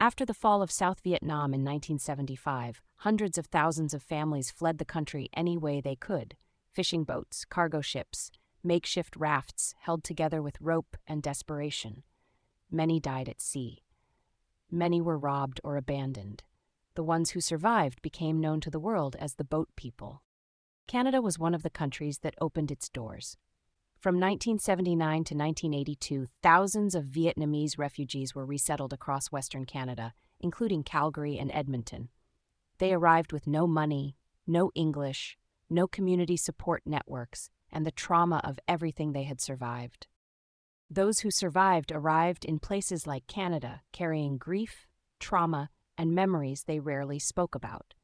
After the fall of South Vietnam in 1975, hundreds of thousands of families fled the country any way they could: fishing boats, cargo ships, makeshift rafts held together with rope and desperation. Many died at sea. Many were robbed or abandoned. The ones who survived became known to the world as the boat people. Canada was one of the countries that opened its doors. From 1979 to 1982, thousands of Vietnamese refugees were resettled across Western Canada, including Calgary and Edmonton. They arrived with no money, no English, no community support networks, and the trauma of everything they had survived. Those who survived arrived in places like Canada, carrying grief, trauma, and memories they rarely spoke about.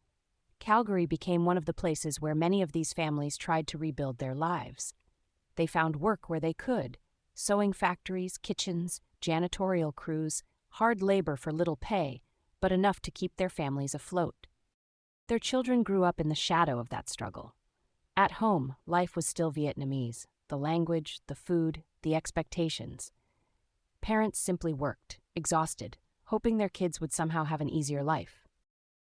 Calgary became one of the places where many of these families tried to rebuild their lives. They found work where they could: sewing factories, kitchens, janitorial crews, hard labor for little pay, but enough to keep their families afloat. Their children grew up in the shadow of that struggle. At home, life was still Vietnamese: the language, the food, the expectations. Parents simply worked, exhausted, hoping their kids would somehow have an easier life.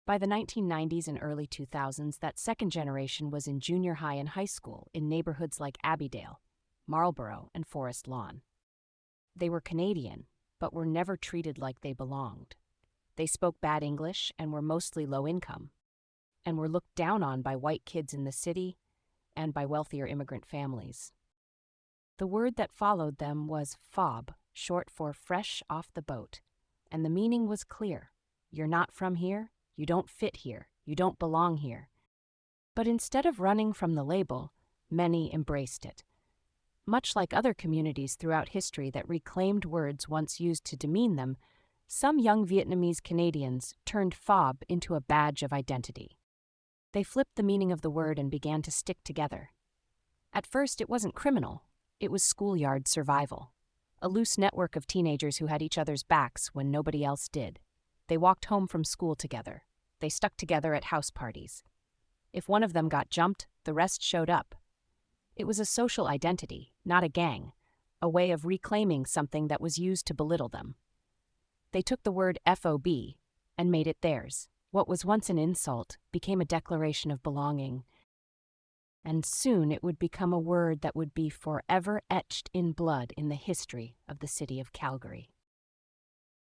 By the 1990s and early 2000s, that second generation was in junior high and high school in neighborhoods like Abbeydale, Marlborough, and Forest Lawn. They were Canadian, but were never treated like they belonged. They spoke bad English and were mostly low income, and were looked down on by white kids in the city and by wealthier immigrant families. The word that followed them was FOB, short for fresh off the boat, and the meaning was clear: you're not from here, you don't fit here, you don't belong here. But instead of running from the label, many embraced it. Much like other communities throughout history that reclaimed words once used to demean them, some young Vietnamese Canadians turned FOB into a badge of identity. They flipped the meaning of the word and began to stick together. At first, it wasn't criminal. It was schoolyard survival. A loose network of teenagers who had each other's backs when nobody else did. They walked home from school together. They stuck together at house parties. If one of them got jumped, the rest showed up. It was a social identity, not a gang, a way of reclaiming something that was used to belittle them. They took the word FOB and made it theirs. What was once an insult became a declaration of belonging, and soon it would become a word that would be forever etched in blood in the history of the city of Calgary.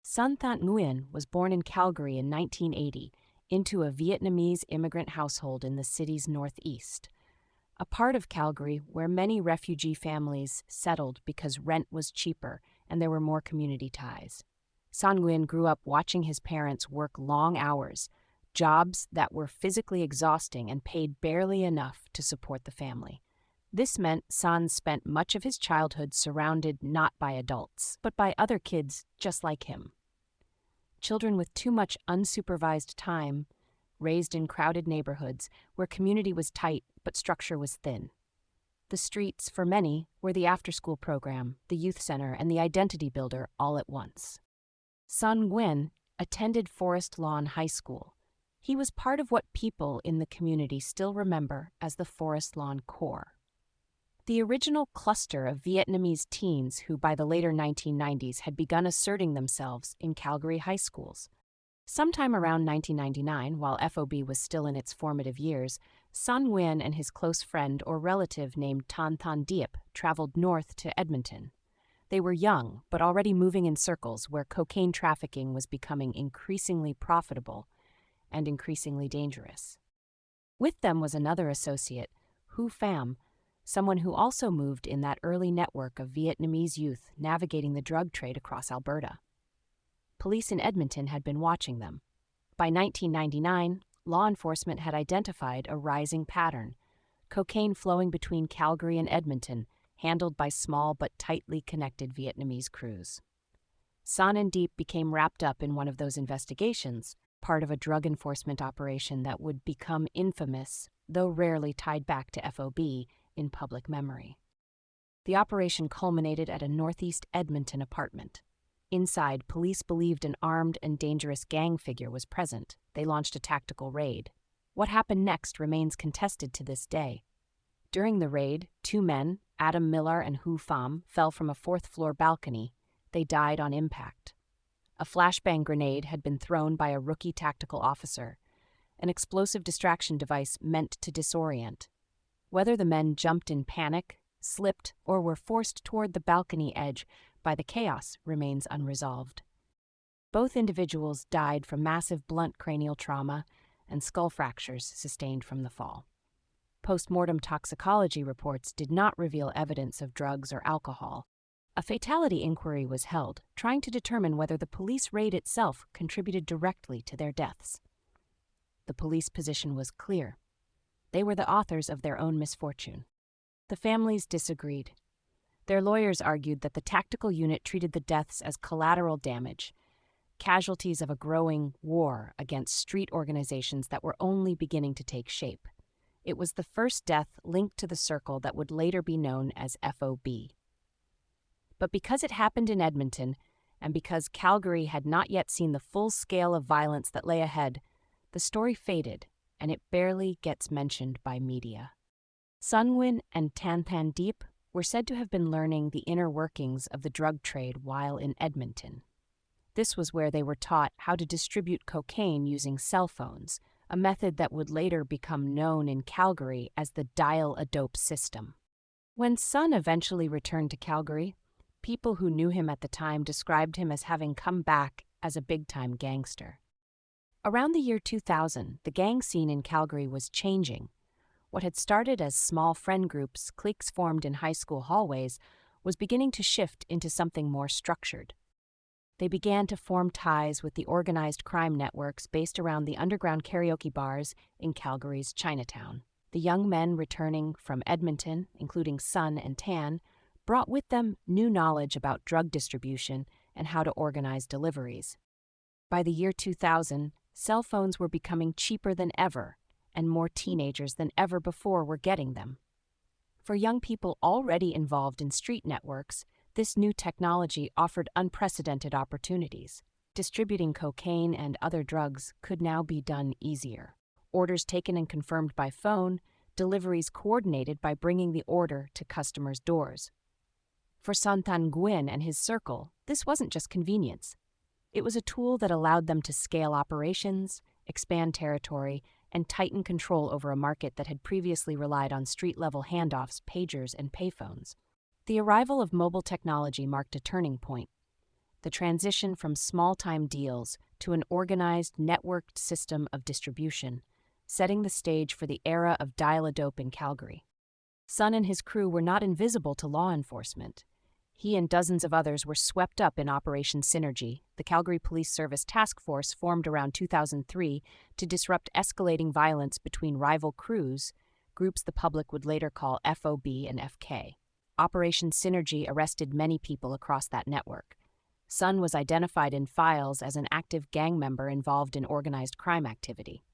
Son Nguyen was born in Calgary in 1980 into a Vietnamese immigrant household in the city's northeast, a part of Calgary where many refugee families settled because rent was cheaper and there were more community ties. Son Nguyen grew up watching his parents work long hours, jobs that were physically exhausting and paid barely enough to support the family. This meant Son spent much of his childhood surrounded not by adults, but by other kids just like him. Children with too much unsupervised time, raised in crowded neighborhoods where community was tight but structure was thin. The streets, for many, were the after-school program, the youth center, and the identity builder all at once. Son Nguyen attended Forest Lawn High School. He was part of what people in the community still remember as the Forest Lawn Core. The original cluster of Vietnamese teens who by the later 1990s had begun asserting themselves in Calgary high schools. Sometime around 1999, while FOB was still in its formative years, Son Nguyen and his close friend or relative named Tan Thanh Diep traveled north to Edmonton. They were young, but already moving in circles where cocaine trafficking was becoming increasingly profitable and increasingly dangerous. With them was another associate, Hu Pham, someone who also moved in that early network of Vietnamese youth navigating the drug trade across Alberta. Police in Edmonton had been watching them. By 1999, law enforcement had identified a rising pattern: cocaine flowing between Calgary and Edmonton, handled by small but tightly connected Vietnamese crews. Son and Diep became wrapped up in one of those investigations, part of a drug enforcement operation that would become infamous, though rarely tied back to FOB, in public memory. The operation culminated at a northeast Edmonton apartment. Inside, police believed an armed and dangerous gang figure was present. They launched a tactical raid. What happened next remains contested to this day. During the raid, 2 men, Adam Miller and Hu Pham, fell from a 4th-floor balcony. They died on impact. A flashbang grenade had been thrown by a rookie tactical officer, an explosive distraction device meant to disorient. Whether the men jumped in panic, slipped, or were forced toward the balcony edge by the chaos remains unresolved. Both individuals died from massive blunt cranial trauma and skull fractures sustained from the fall. Post-mortem toxicology reports did not reveal evidence of drugs or alcohol. A fatality inquiry was held, trying to determine whether the police raid itself contributed directly to their deaths. The police position was clear. They were the authors of their own misfortune. The families disagreed. Their lawyers argued that the tactical unit treated the deaths as collateral damage, casualties of a growing war against street organizations that were only beginning to take shape. It was the first death linked to the circle that would later be known as FOB. But because it happened in Edmonton, and because Calgary had not yet seen the full scale of violence that lay ahead, the story faded, and it barely gets mentioned by media. Son Nguyen and Tan Thanh Diep were said to have been learning the inner workings of the drug trade while in Edmonton. This was where they were taught how to distribute cocaine using cell phones, a method that would later become known in Calgary as the dial-a-dope system. When Son eventually returned to Calgary, people who knew him at the time described him as having come back as a big-time gangster. Around the year 2000, the gang scene in Calgary was changing. What had started as small friend groups, cliques formed in high school hallways, was beginning to shift into something more structured. They began to form ties with the organized crime networks based around the underground karaoke bars in Calgary's Chinatown. The young men returning from Edmonton, including Son and Tan, brought with them new knowledge about drug distribution and how to organize deliveries. By the year 2000, cell phones were becoming cheaper than ever, and more teenagers than ever before were getting them. For young people already involved in street networks, this new technology offered unprecedented opportunities. Distributing cocaine and other drugs could now be done easier. Orders taken and confirmed by phone, deliveries coordinated by bringing the order to customers' doors. For Tan Nguyen and his circle, this wasn't just convenience. It was a tool that allowed them to scale operations, expand territory, and tighten control over a market that had previously relied on street-level handoffs, pagers, and payphones. The arrival of mobile technology marked a turning point. The transition from small-time deals to an organized, networked system of distribution, setting the stage for the era of dial-a-dope in Calgary. Son and his crew were not invisible to law enforcement. He and dozens of others were swept up in Operation Synergy, the Calgary Police Service task force formed around 2003 to disrupt escalating violence between rival crews, groups the public would later call FOB and FK. Operation Synergy arrested many people across that network. Son was identified in files as an active gang member involved in organized crime activity.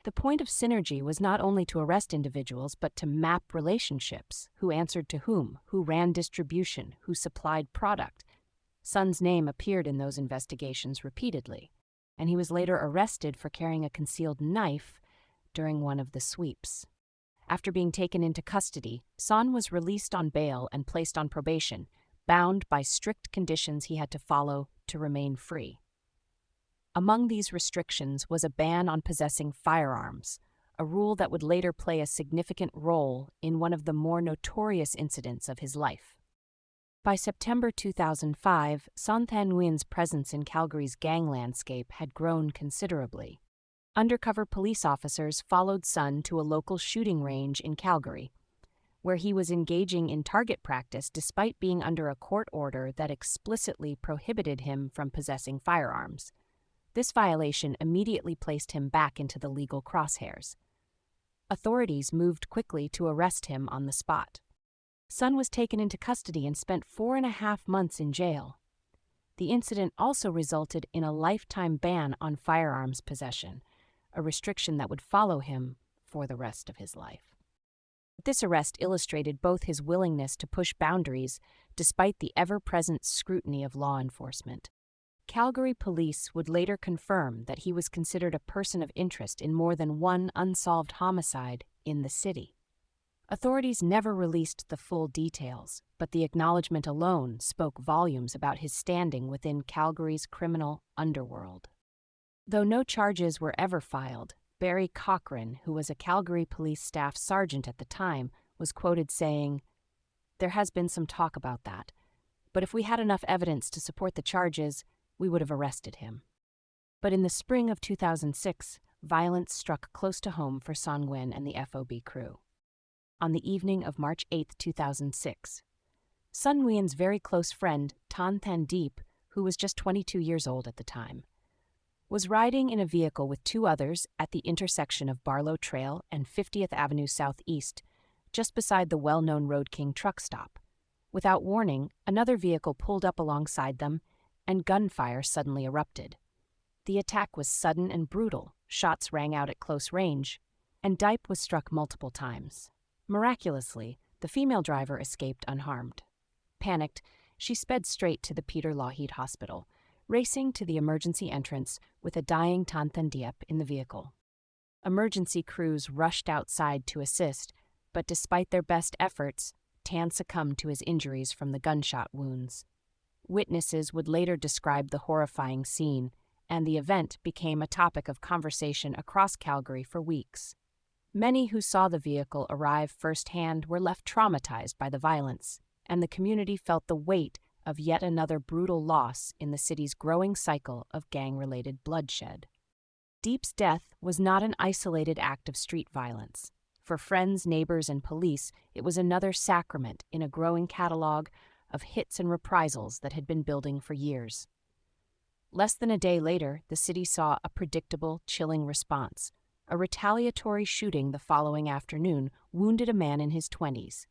The point of Synergy was not only to arrest individuals, but to map relationships, who answered to whom, who ran distribution, who supplied product. Son's name appeared in those investigations repeatedly, and he was later arrested for carrying a concealed knife during one of the sweeps. After being taken into custody, Son was released on bail and placed on probation, bound by strict conditions he had to follow to remain free. Among these restrictions was a ban on possessing firearms, a rule that would later play a significant role in one of the more notorious incidents of his life. By September 2005, Son Nguyen's presence in Calgary's gang landscape had grown considerably. Undercover police officers followed Son to a local shooting range in Calgary, where he was engaging in target practice despite being under a court order that explicitly prohibited him from possessing firearms. This violation immediately placed him back into the legal crosshairs. Authorities moved quickly to arrest him on the spot. Son was taken into custody and spent 4.5 months in jail. The incident also resulted in a lifetime ban on firearms possession, a restriction that would follow him for the rest of his life. This arrest illustrated both his willingness to push boundaries despite the ever-present scrutiny of law enforcement. Calgary police would later confirm that he was considered a person of interest in more than one unsolved homicide in the city. Authorities never released the full details, but the acknowledgement alone spoke volumes about his standing within Calgary's criminal underworld. Though no charges were ever filed, Barry Cochran, who was a Calgary police staff sergeant at the time, was quoted saying, "There has been some talk about that, but if we had enough evidence to support the charges, we would have arrested him." But in the spring of 2006, violence struck close to home for Son Nguyen and the FOB crew. On the evening of March 8, 2006, Son Nguyen's very close friend, Tan Thanh Diep, who was just 22 years old at the time, was riding in a vehicle with two others at the intersection of Barlow Trail and 50th Avenue Southeast, just beside the well-known Road King truck stop. Without warning, another vehicle pulled up alongside them, and gunfire suddenly erupted. The attack was sudden and brutal. Shots rang out at close range, and Diep was struck multiple times. Miraculously, the female driver escaped unharmed. Panicked, she sped straight to the Peter Lougheed Hospital, racing to the emergency entrance with a dying Tan Thanh Diep in the vehicle. Emergency crews rushed outside to assist, but despite their best efforts, Tan succumbed to his injuries from the gunshot wounds. Witnesses would later describe the horrifying scene, and the event became a topic of conversation across Calgary for weeks. Many who saw the vehicle arrive firsthand were left traumatized by the violence, and the community felt the weight of yet another brutal loss in the city's growing cycle of gang-related bloodshed. Diep's death was not an isolated act of street violence. For friends, neighbors, and police, it was another sacrament in a growing catalog of hits and reprisals that had been building for years. Less than a day later, the city saw a predictable, chilling response. A retaliatory shooting the following afternoon wounded a man in his 20s.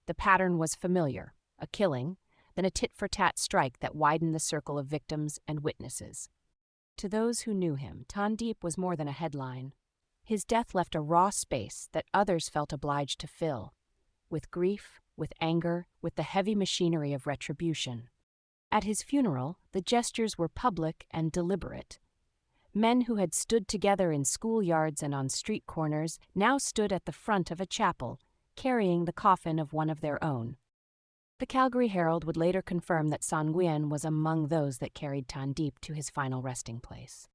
The pattern was familiar: a killing, then a tit-for-tat strike that widened the circle of victims and witnesses. To those who knew him, Tan Diep was more than a headline. His death left a raw space that others felt obliged to fill, with grief, with anger, with the heavy machinery of retribution. At his funeral, the gestures were public and deliberate. Men who had stood together in schoolyards and on street corners now stood at the front of a chapel, carrying the coffin of one of their own. The Calgary Herald would later confirm that Son Nguyen was among those that carried Tan Diep to his final resting place.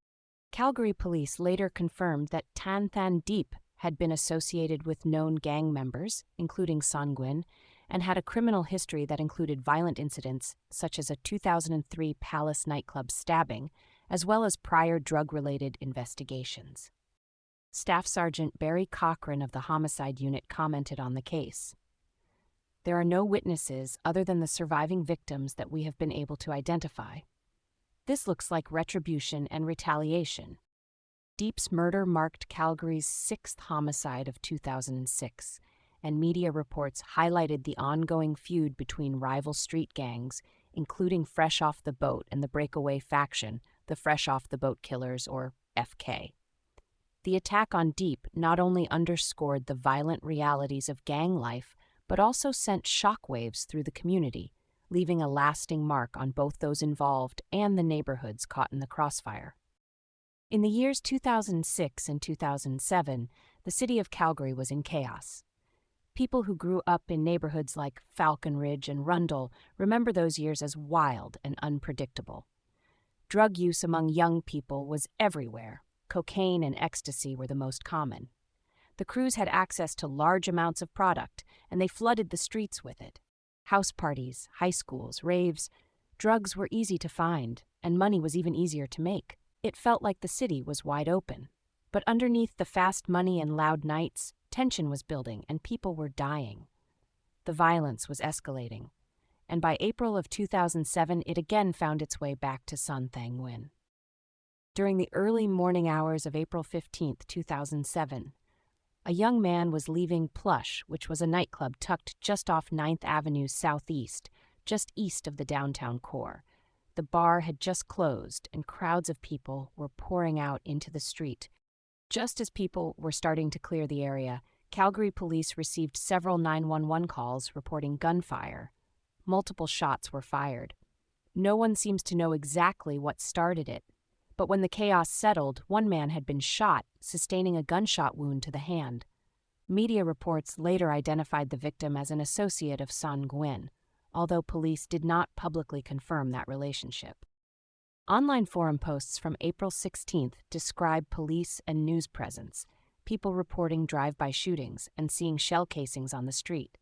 Calgary police later confirmed that Tan Thanh Diep had been associated with known gang members, including Son Nguyen, and had a criminal history that included violent incidents such as a 2003 Palace nightclub stabbing, as well as prior drug-related investigations. Staff Sergeant Barry Cochran of the Homicide Unit commented on the case. "There are no witnesses other than the surviving victims that we have been able to identify. This looks like retribution and retaliation." Diep's murder marked Calgary's sixth homicide of 2006, and media reports highlighted the ongoing feud between rival street gangs, including Fresh Off the Boat and the breakaway faction, the Fresh Off the Boat Killers, or FK. The attack on Diep not only underscored the violent realities of gang life, but also sent shockwaves through the community, leaving a lasting mark on both those involved and the neighborhoods caught in the crossfire. In the years 2006 and 2007, the city of Calgary was in chaos. People who grew up in neighborhoods like Falcon Ridge and Rundle remember those years as wild and unpredictable. Drug use among young people was everywhere. Cocaine and ecstasy were the most common. The crews had access to large amounts of product, and they flooded the streets with it. House parties, high schools, raves, drugs were easy to find, and money was even easier to make. It felt like the city was wide open. But underneath the fast money and loud nights, tension was building and people were dying. The violence was escalating, and by April of 2007, it again found its way back to Son Nguyen. During the early morning hours of April 15, 2007, a young man was leaving Plush, which was a nightclub tucked just off 9th Avenue Southeast, just east of the downtown core. The bar had just closed, and crowds of people were pouring out into the street. Just as people were starting to clear the area, Calgary police received several 911 calls reporting gunfire. Multiple shots were fired. No one seems to know exactly what started it, but when the chaos settled, one man had been shot, sustaining a gunshot wound to the hand. Media reports later identified the victim as an associate of Son Nguyen, although police did not publicly confirm that relationship. Online forum posts from April 16th describe police and news presence, people reporting drive-by shootings and seeing shell casings on the street.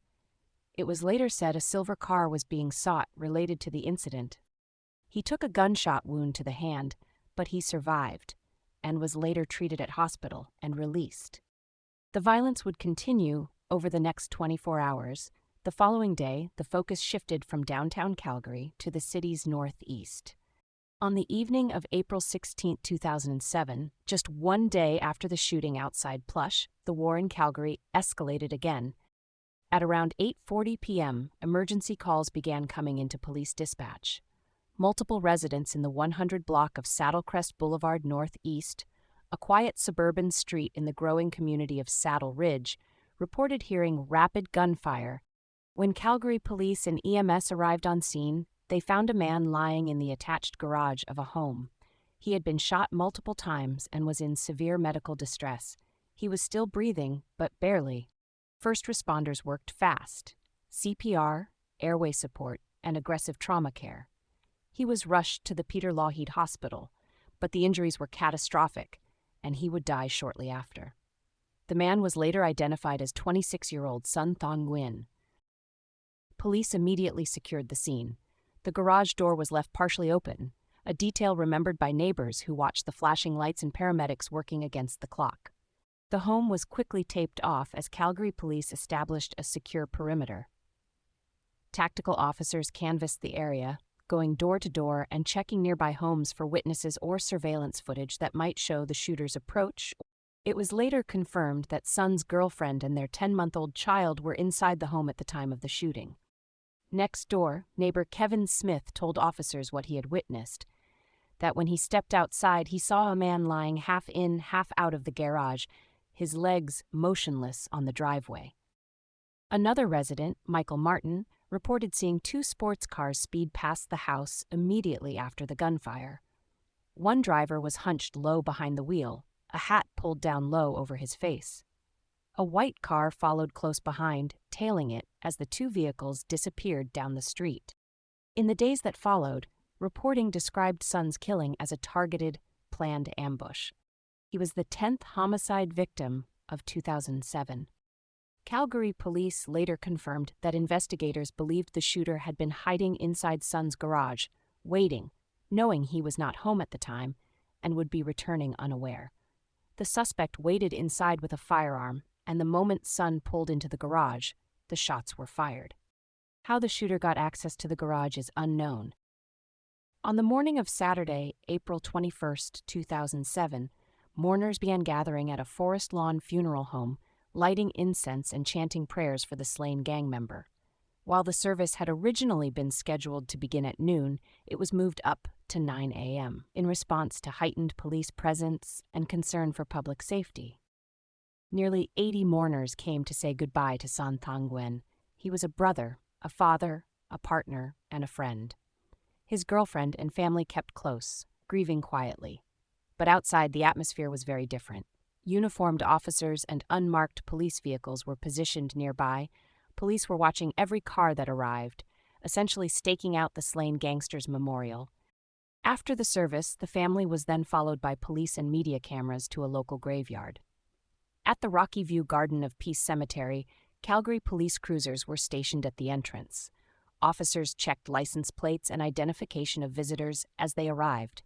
It was later said a silver car was being sought related to the incident. He took a gunshot wound to the hand, but he survived and was later treated at hospital and released. The violence would continue over the next 24 hours. The following day, the focus shifted from downtown Calgary to the city's northeast. On the evening of April 16, 2007, just one day after the shooting outside Plush, the war in Calgary escalated again. At around 8:40 p.m., emergency calls began coming into police dispatch. Multiple residents in the 100 block of Saddlecrest Boulevard Northeast, a quiet suburban street in the growing community of Saddle Ridge, reported hearing rapid gunfire. When Calgary police and EMS arrived on scene, they found a man lying in the attached garage of a home. He had been shot multiple times and was in severe medical distress. He was still breathing, but barely. First responders worked fast: CPR, airway support, and aggressive trauma care. He was rushed to the Peter Lougheed Hospital, but the injuries were catastrophic, and he would die shortly after. The man was later identified as 26-year-old Son Nguyen. Police immediately secured the scene. The garage door was left partially open, a detail remembered by neighbors who watched the flashing lights and paramedics working against the clock. The home was quickly taped off as Calgary police established a secure perimeter. Tactical officers canvassed the area, going door to door and checking nearby homes for witnesses or surveillance footage that might show the shooter's approach. It was later confirmed that Son's girlfriend and their 10-month-old child were inside the home at the time of the shooting. Next door, neighbor Kevin Smith told officers what he had witnessed, that when he stepped outside, he saw a man lying half in, half out of the garage, his legs motionless on the driveway. Another resident, Michael Martin, reported seeing two sports cars speed past the house immediately after the gunfire. One driver was hunched low behind the wheel, a hat pulled down low over his face. A white car followed close behind, tailing it as the two vehicles disappeared down the street. In the days that followed, reporting described Son's killing as a targeted, planned ambush. He was the 10th homicide victim of 2007. Calgary police later confirmed that investigators believed the shooter had been hiding inside Son's garage, waiting, knowing he was not home at the time and would be returning unaware. The suspect waited inside with a firearm, and the moment Son pulled into the garage, the shots were fired. How the shooter got access to the garage is unknown. On the morning of Saturday, April 21, 2007, mourners began gathering at a Forest Lawn funeral home, lighting incense and chanting prayers for the slain gang member. While the service had originally been scheduled to begin at noon, it was moved up to 9 a.m. in response to heightened police presence and concern for public safety. Nearly 80 mourners came to say goodbye to Son Nguyen. He was a brother, a father, a partner, and a friend. His girlfriend and family kept close, grieving quietly. But outside, the atmosphere was very different. Uniformed officers and unmarked police vehicles were positioned nearby. Police were watching every car that arrived, essentially staking out the slain gangster's memorial. After the service, the family was then followed by police and media cameras to a local graveyard. At the Rocky View Garden of Peace Cemetery, Calgary police cruisers were stationed at the entrance. Officers checked license plates and identification of visitors as they arrived.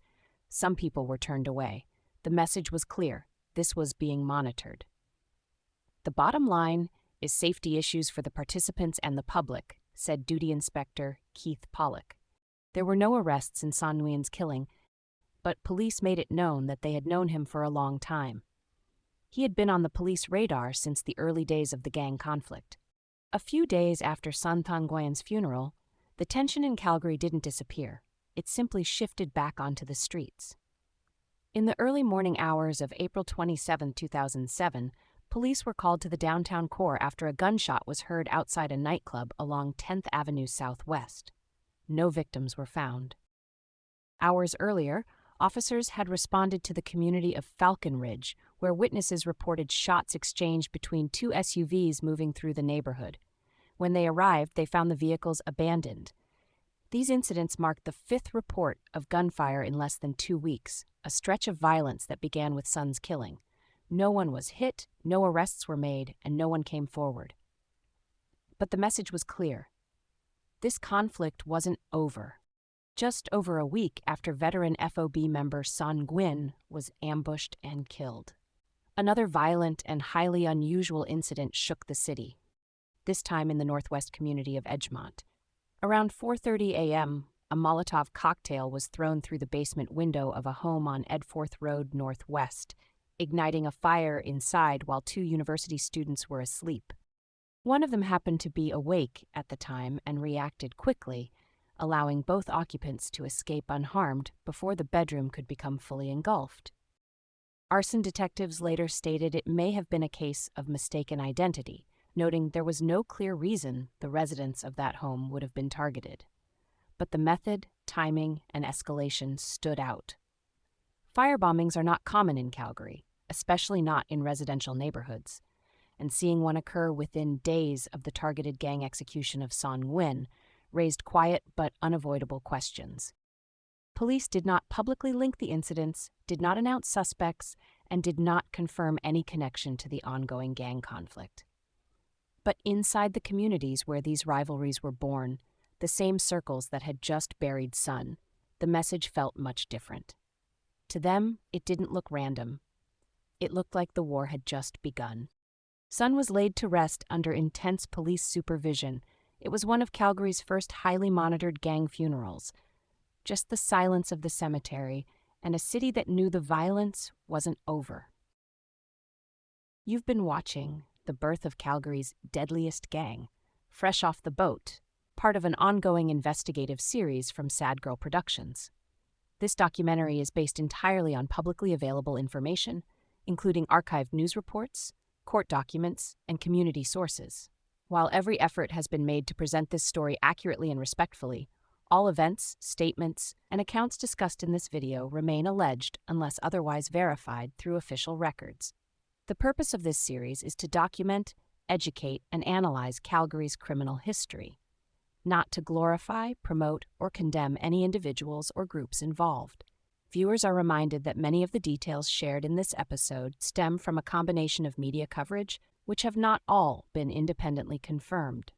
Some people were turned away. The message was clear: this was being monitored. The bottom line is safety issues for the participants and the public, said Duty Inspector Keith Pollock. There were no arrests in Son Nguyen's killing, but police made it known that they had known him for a long time. He had been on the police radar since the early days of the gang conflict. A few days after Son Nguyen's funeral, the tension in Calgary didn't disappear. It simply shifted back onto the streets. In the early morning hours of April 27, 2007, police were called to the downtown core after a gunshot was heard outside a nightclub along 10th Avenue Southwest. No victims were found. Hours earlier, officers had responded to the community of Falcon Ridge, where witnesses reported shots exchanged between two SUVs moving through the neighborhood. When they arrived, they found the vehicles abandoned. These incidents marked the fifth report of gunfire in less than 2 weeks, a stretch of violence that began with Son's killing. No one was hit, no arrests were made, and no one came forward. But the message was clear. This conflict wasn't over. Just over a week after veteran FOB member Son Nguyen was ambushed and killed. Another violent and highly unusual incident shook the city, this time in the northwest community of Edgemont. Around 4:30 a.m., a Molotov cocktail was thrown through the basement window of a home on Edforth Road Northwest, igniting a fire inside while 2 university students were asleep. One of them happened to be awake at the time and reacted quickly, allowing both occupants to escape unharmed before the bedroom could become fully engulfed. Arson detectives later stated it may have been a case of mistaken identity, noting there was no clear reason the residents of that home would have been targeted. But the method, timing, and escalation stood out. Firebombings are not common in Calgary, especially not in residential neighborhoods, and seeing one occur within days of the targeted gang execution of Son Nguyen raised quiet but unavoidable questions. Police did not publicly link the incidents, did not announce suspects, and did not confirm any connection to the ongoing gang conflict. But inside the communities where these rivalries were born, the same circles that had just buried Son, the message felt much different. To them, it didn't look random. It looked like the war had just begun. Son was laid to rest under intense police supervision. It was one of Calgary's first highly monitored gang funerals. Just the silence of the cemetery and a city that knew the violence wasn't over. You've been watching the birth of Calgary's deadliest gang, fresh off the boat, part of an ongoing investigative series from Sad Girl Productions. This documentary is based entirely on publicly available information, including archived news reports, court documents, and community sources. While every effort has been made to present this story accurately and respectfully, all events, statements, and accounts discussed in this video remain alleged unless otherwise verified through official records. The purpose of this series is to document, educate, and analyze Calgary's criminal history, not to glorify, promote, or condemn any individuals or groups involved. Viewers are reminded that many of the details shared in this episode stem from a combination of media coverage, which have not all been independently confirmed.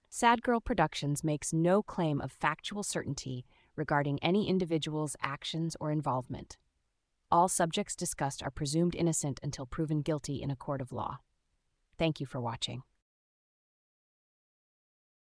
Sad Girl Productions makes no claim of factual certainty regarding any individual's actions or involvement. All subjects discussed are presumed innocent until proven guilty in a court of law. Thank you for watching.